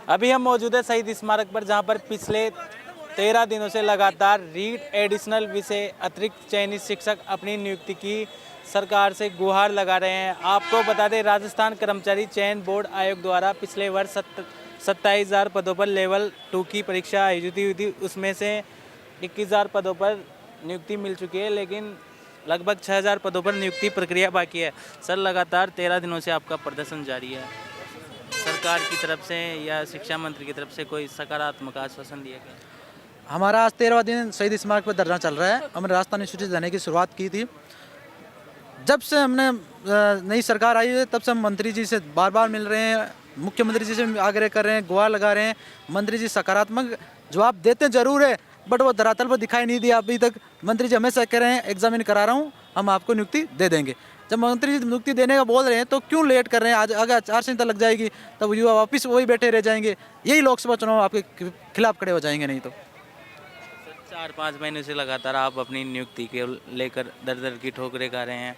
अभी हम मौजूद है शहीद स्मारक पर, जहां पर पिछले 13 दिनों से लगातार रीट एडिशनल विषय अतिरिक्त चयनित शिक्षक अपनी नियुक्ति की सरकार से गुहार लगा रहे हैं। आपको बता दें, राजस्थान कर्मचारी चयन बोर्ड आयोग द्वारा पिछले वर्ष 27,000 पदों पर लेवल 2 की परीक्षा आयोजित हुई थी। उसमें से 21,000 पदों पर नियुक्ति मिल चुकी है, लेकिन लगभग 6,000 पदों पर नियुक्ति प्रक्रिया बाकी है। सर, लगातार 13 दिनों से आपका प्रदर्शन जारी है। सरकार की तरफ से या शिक्षा मंत्री की तरफ से कोई सकारात्मक आश्वासन दिया गया? हमारा आज 13वां दिन शहीद स्मारक पर धरना चल रहा है। हमने राजस्थान यूनिवर्सिटी देने की शुरुआत की थी। जब से हमने नई सरकार आई है तब से हम मंत्री जी से बार बार मिल रहे हैं, मुख्यमंत्री जी से आग्रह कर रहे हैं, गुहार लगा रहे हैं। मंत्री जी सकारात्मक जवाब देते जरूर है, बट वो धरातल पर दिखाई नहीं दिया अभी तक। मंत्री जी हमेशा कह रहे हैं एग्जामिन करा रहा हूँ, हम आपको नियुक्ति दे देंगे। जब मंत्री जी नियुक्ति देने का बोल रहे हैं तो क्यों लेट कर रहे हैं? आज अगर आचार संहिता लग जाएगी तब युवा वापिस वही बैठे रह जाएंगे। यही लोकसभा चुनाव आपके खिलाफ खड़े हो जाएंगे नहीं तो। 4-5 महीने से लगातार आप अपनी नियुक्ति के लेकर दर दर की ठोकरें खा रहे हैं।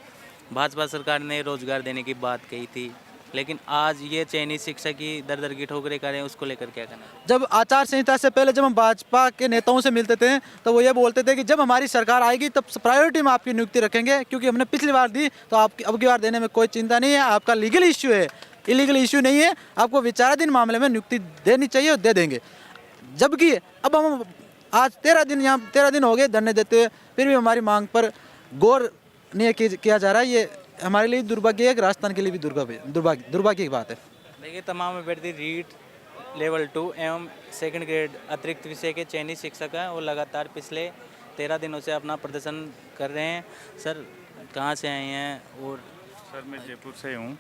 भाजपा सरकार ने रोजगार देने की बात कही थी, लेकिन आज ये चयनित शिक्षक की दर दर की ठोकरें खा रहे हैं, उसको लेकर क्या करना है? जब आचार संहिता से पहले जब हम भाजपा के नेताओं से मिलते थे तो वो ये बोलते थे कि जब हमारी सरकार आएगी तब प्रायोरिटी में आपकी नियुक्ति रखेंगे, क्योंकि हमने पिछली बार दी तो आपकी अब की बार देने में कोई चिंता नहीं है। आपका लीगल इश्यू है, इलीगल इश्यू नहीं है। आपको विचाराधीन मामले में नियुक्ति देनी चाहिए और दे देंगे। जबकि अब हम आज 13 दिन हो गए धरने देते हुए, फिर भी हमारी मांग पर गौर नहीं किया जा रहा है। ये हमारे लिए दुर्भाग्य है, राजस्थान के लिए भी दुर्भाग्य की बात है। देखिए, तमाम अभ्यर्थी रीट लेवल 2 एवं सेकंड ग्रेड अतिरिक्त विषय के चयनित शिक्षक हैं और लगातार पिछले 13 दिनों से अपना प्रदर्शन कर रहे हैं। सर, कहाँ से आए हैं? और सर, मैं जयपुर से हूँ।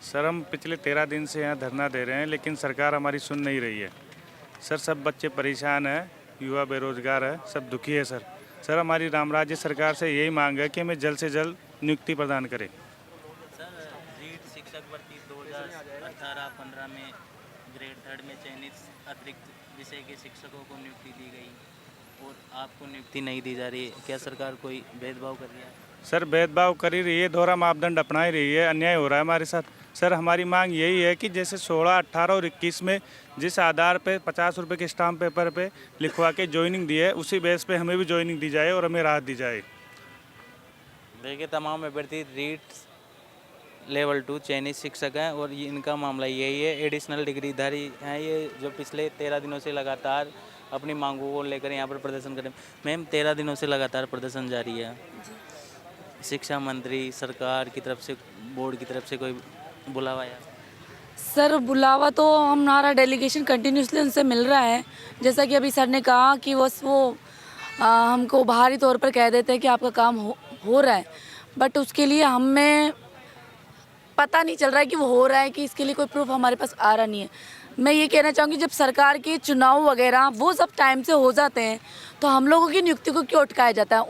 सर, हम पिछले 13 दिन से यहाँ धरना दे रहे हैं, लेकिन सरकार हमारी सुन नहीं रही है। सर, सब बच्चे परेशान हैं, युवा बेरोजगार है, सब दुखी है। सर, हमारी रामराज्य सरकार से यही मांग है कि हमें जल्द से जल्द नियुक्ति प्रदान करें। सर, रीट शिक्षक भर्ती 2018-15 में ग्रेड 3 में चयनित अतिरिक्त विषय के शिक्षकों को नियुक्ति दी गई और आपको नियुक्ति नहीं दी जा रही है। क्या सरकार कोई भेदभाव कर रही है? सर, भेदभाव कर ही रही है, दोहरा मापदंड अपना ही रही है, अन्याय हो रहा है हमारे साथ। सर, हमारी मांग यही है कि जैसे 16, 18 और 21 में जिस आधार पे 50 रुपये के स्टाम्प पेपर पे लिखवा के ज्वाइनिंग दी है, उसी बेस पे हमें भी ज्वाइनिंग दी जाए और हमें राहत दी जाए। देखिए, तमाम अभ्यर्थी रीट लेवल 2 चयनित शिक्षक हैं और इनका मामला यही है। एडिशनल डिग्रीधारी हैं ये, जो पिछले 13 दिनों से लगातार अपनी मांगों को लेकर यहाँ पर प्रदर्शन करें। मैम, 13 दिनों से लगातार प्रदर्शन जारी है। शिक्षा मंत्री, सरकार की तरफ से, बोर्ड की तरफ से कोई बुलावा आया? सर, बुलावा तो हमारा डेलीगेशन कंटिन्यूसली उनसे मिल रहा है। जैसा कि अभी सर ने कहा कि वो हमको बाहरी तौर पर कह देते हैं कि आपका काम हो रहा है, बट उसके लिए हमें पता नहीं चल रहा है कि वो हो रहा है कि इसके लिए कोई प्रूफ हमारे पास आ रहा नहीं है। मैं ये कहना चाहूँगी, जब सरकार के चुनाव वगैरह वो सब टाइम से हो जाते हैं तो हम लोगों की नियुक्ति को क्यों अटकाया जाता है?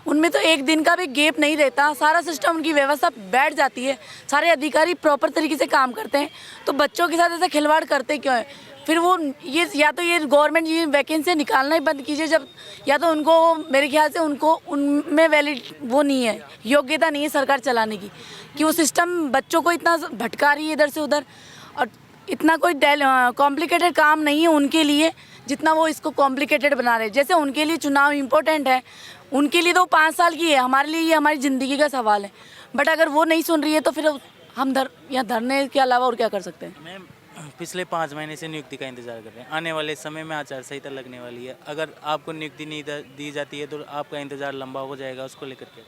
उनमें तो एक दिन का भी गैप नहीं रहता, सारा सिस्टम, उनकी व्यवस्था बैठ जाती है, सारे अधिकारी प्रॉपर तरीके से काम करते हैं, तो बच्चों के साथ ऐसा खिलवाड़ करते क्यों है? फिर वो ये या तो ये गवर्नमेंट ये वैकेंसी निकालना ही बंद कीजिए, जब या तो उनको, मेरे ख्याल से उनको उनमें वैलिड वो नहीं है, योग्यता नहीं है सरकार चलाने की, कि वो सिस्टम बच्चों को इतना भटका रही है इधर से उधर, और इतना कोई कॉम्प्लिकेटेड काम नहीं है उनके लिए जितना वो इसको कॉम्प्लिकेटेड बना रहे हैं। जैसे उनके लिए चुनाव इम्पोर्टेंट है, उनके लिए तो 5 साल की है, हमारे लिए ये हमारी ज़िंदगी का सवाल है। बट अगर वो नहीं सुन रही है तो फिर हम यहाँ धरने के अलावा और क्या कर सकते हैं? मैम, पिछले 5 महीने से नियुक्ति का इंतजार कर रहे हैं। आने वाले समय में आचार संहिता लगने वाली है, अगर आपको नियुक्ति नहीं दी जाती है तो आपका इंतजार लंबा हो जाएगा, उसको लेकर क्या?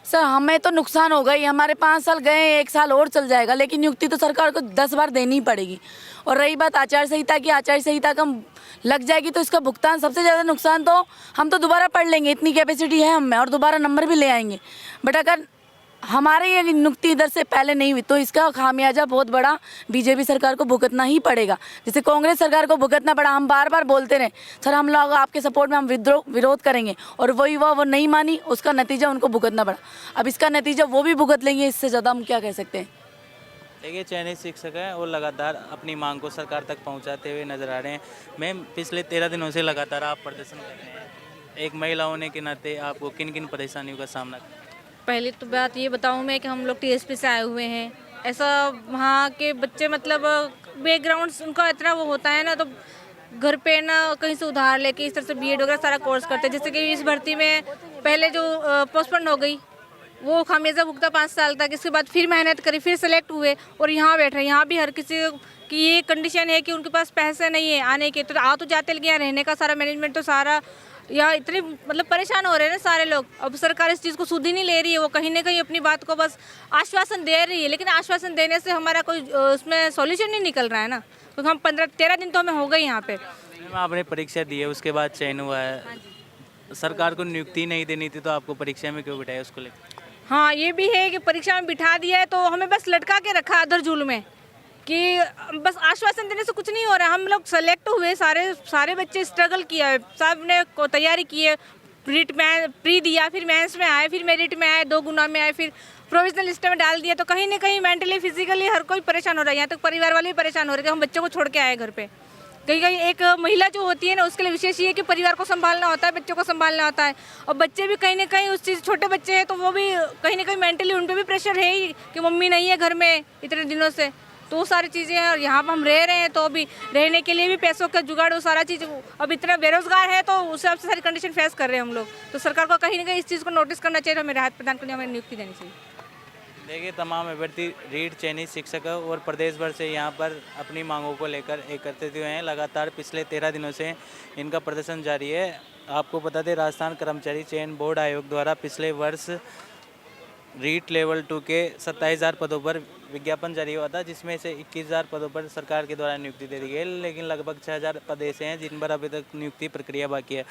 सर, हमें तो नुकसान होगा ही, हमारे 5 साल गए, 1 साल और चल जाएगा, लेकिन नियुक्ति तो सरकार को 10 बार देनी ही पड़ेगी। और रही बात आचार संहिता की, आचार संहिता का लग जाएगी तो इसका भुगतान, सबसे ज़्यादा नुकसान तो हम तो दोबारा पढ़ लेंगे, इतनी कैपेसिटी है हमें, और दोबारा नंबर भी ले आएंगे। बट अगर हमारे ये नियुक्ति इधर से पहले नहीं हुई तो इसका खामियाजा बहुत बड़ा बीजेपी सरकार को भुगतना ही पड़ेगा, जैसे कांग्रेस सरकार को भुगतना पड़ा। हम बार बार बोलते रहे सर, हम लोग आपके सपोर्ट में हम विरोध करेंगे, और वो नहीं मानी, उसका नतीजा उनको भुगतना पड़ा। अब इसका नतीजा वो भी भुगत लेंगे, इससे ज़्यादा हम क्या कह सकते हैं? देखिए, चयनित शिक्षक हैं और लगातार अपनी मांग को सरकार तक पहुंचाते हुए नजर आ रहे हैं। मैम, पिछले 13 दिनों से लगातार आप प्रदर्शन कर रहे हैं, एक महिला होने के नाते आपको किन किन परेशानियों का सामना करना? पहले तो बात ये बताऊं मैं कि हम लोग टीएसपी से आए हुए हैं। ऐसा वहाँ के बच्चे मतलब बैकग्राउंड उनका इतना वो होता है ना, तो घर पे ना कहीं से उधार लेके इस तरह से बीएड वगैरह सारा कोर्स करते हैं। जैसे कि इस भर्ती में पहले जो पोस्टपोन हो गई, वो खामियाजा भुगता 5 साल तक, इसके बाद फिर मेहनत करी, फिर सेलेक्ट हुए और यहाँ बैठ रहे हैं। यहाँ भी हर किसी की ये कंडीशन है कि उनके पास पैसे नहीं है आने के, तो आ तो जाते, लेकिन यहाँ रहने का सारा मैनेजमेंट तो सारा, यहाँ इतने मतलब परेशान हो रहे हैं ना सारे लोग। अब सरकार इस चीज़ को सुध ही नहीं ले रही है, वो कहीं ना कहीं अपनी बात को बस आश्वासन दे रही है, लेकिन आश्वासन देने से हमारा कोई उसमें सॉल्यूशन नहीं निकल रहा है ना, क्योंकि हम 15-13 दिन तो हमें हो गए यहाँ पे। मैम आपने परीक्षा दी है, उसके बाद चयन हुआ है, सरकार को नियुक्ति नहीं देनी थी तो आपको परीक्षा में क्यों बिठाया उसको लेकर? हाँ, ये भी है कि परीक्षा में बिठा दिया है तो हमें बस लटका के रखा अधर झूल में, कि बस आश्वासन देने से कुछ नहीं हो रहा है। हम लोग सेलेक्ट हुए, सारे बच्चे स्ट्रगल किया है, सब ने तैयारी की है, प्री दिया, फिर मेंस में आए, फिर मेरिट में आए, 2 गुना में आए, फिर प्रोविजनल लिस्ट में डाल दिया, तो कहीं ना कहीं मेंटली फिजिकली हर कोई परेशान हो रहा है। यहाँ तक परिवार वाले भी परेशान हो रहे हैं कि हम बच्चों को छोड़ के आए घर पे। कहीं कहीं एक महिला जो होती है ना, उसके लिए विशेष ये है कि परिवार को संभालना होता है, बच्चों को संभालना होता है, और बच्चे भी कहीं ना कहीं उस चीज़, छोटे बच्चे हैं तो वो भी कहीं ना कहीं मेंटली उन पर भी प्रेशर है ही कि मम्मी नहीं है घर में इतने दिनों से, तो वो सारी चीज़ें हैं। और यहाँ पर हम रह रहे हैं तो अभी रहने के लिए भी पैसों का जुगाड़, वो सारा चीज़, अब इतना बेरोजगार है तो उस हिसाब से सारी कंडीशन फेस कर रहे हैं हम लोग। तो सरकार को कहीं ना कहीं इस चीज़ को नोटिस करना चाहिए, हमें राहत प्रदान करने, हमें नियुक्ति देनी चाहिए। देखिए तमाम अभ्यर्थी रीट चयनित शिक्षक और प्रदेश भर से यहाँ पर अपनी मांगों को लेकर एकत्रित हुए हैं। लगातार पिछले 13 दिनों से इनका प्रदर्शन जारी है। आपको बता दें, राजस्थान कर्मचारी चयन बोर्ड आयोग द्वारा पिछले वर्ष रीट लेवल 2 के 27,000 पदों पर विज्ञापन जारी हुआ था, जिसमें से 21,000 पदों पर सरकार के द्वारा नियुक्ति दे दी गई, लेकिन लगभग 6,000 पद ऐसे हैं जिन पर अभी तक नियुक्ति प्रक्रिया बाकी है।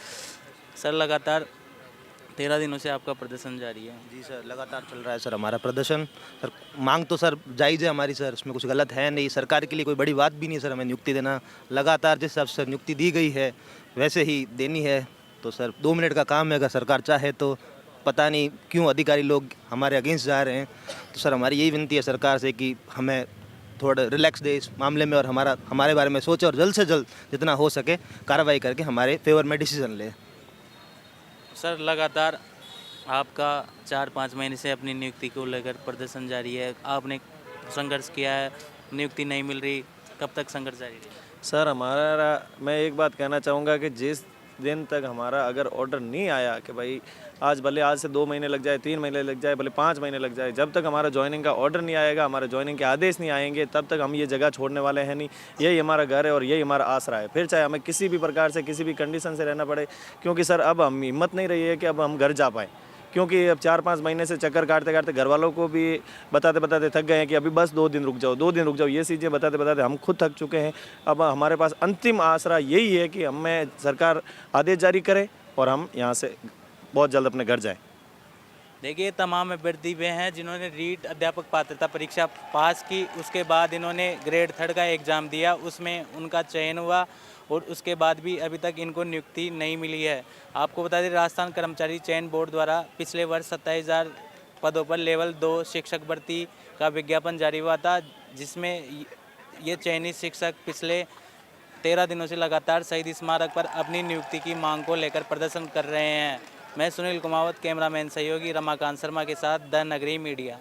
सर, लगातार 13 दिनों से आपका प्रदर्शन जारी है। जी सर, लगातार चल रहा है सर हमारा प्रदर्शन। सर मांग तो सर जायज़ है हमारी सर, उसमें कुछ गलत है नहीं, सरकार के लिए कोई बड़ी बात भी नहीं है सर हमें नियुक्ति देना। लगातार जिस हिसाब से नियुक्ति दी गई है वैसे ही देनी है, तो सर 2 मिनट का काम है, अगर सरकार चाहे तो। पता नहीं क्यों अधिकारी लोग हमारे अगेंस्ट जा रहे हैं, तो सर हमारी यही विनती है सरकार से कि हमें थोड़ा रिलैक्स दे इस मामले में और हमारे बारे में सोचे और जल्द से जल्द जितना हो सके कार्रवाई करके हमारे फेवर में डिसीजन ले। सर, लगातार आपका 4-5 महीने से अपनी नियुक्ति को लेकर प्रदर्शन जारी है, आपने संघर्ष किया है, नियुक्ति नहीं मिल रही, कब तक संघर्ष जारी रहेगा? सर मैं एक बात कहना चाहूँगा कि जिस दिन तक हमारा अगर ऑर्डर नहीं आया कि भाई आज से 2 महीने लग जाए, 3 महीने लग जाए, भले 5 महीने लग जाए, जब तक हमारा ज्वाइनिंग का ऑर्डर नहीं आएगा, हमारे ज्वाइनिंग के आदेश नहीं आएंगे, तब तक हम ये जगह छोड़ने वाले हैं नहीं। यही हमारा घर है और यही हमारा आसरा है, फिर चाहे हमें किसी भी प्रकार से किसी भी कंडीशन से रहना पड़े, क्योंकि सर अब हम हिम्मत नहीं रही है कि अब हम घर जा पाएँ, क्योंकि अब 4-5 महीने से चक्कर काटते काटते घर वालों को भी बताते बताते थक गए हैं कि अभी बस 2 दिन रुक जाओ, 2 दिन रुक जाओ, ये चीज़ें बताते बताते हम खुद थक चुके हैं। अब हमारे पास अंतिम आसरा यही है कि हमें सरकार आदेश जारी करे और हम यहाँ से बहुत जल्द अपने घर जाएं। देखिए, तमाम अभ्यर्थी वे हैं जिन्होंने रीट अध्यापक पात्रता परीक्षा पास की, उसके बाद इन्होंने ग्रेड 3 का एग्ज़ाम दिया, उसमें उनका चयन हुआ और उसके बाद भी अभी तक इनको नियुक्ति नहीं मिली है। आपको बता दें, राजस्थान कर्मचारी चयन बोर्ड द्वारा पिछले वर्ष 27,000 पदों पर लेवल 2 शिक्षक भर्ती का विज्ञापन जारी हुआ था, जिसमें ये चयनित शिक्षक पिछले 13 दिनों से लगातार शहीद स्मारक पर अपनी नियुक्ति की मांग को लेकर प्रदर्शन कर रहे हैं। मैं सुनील कुमावत, कैमरामैन सहयोगी रमाकांत शर्मा के साथ द नगरी मीडिया।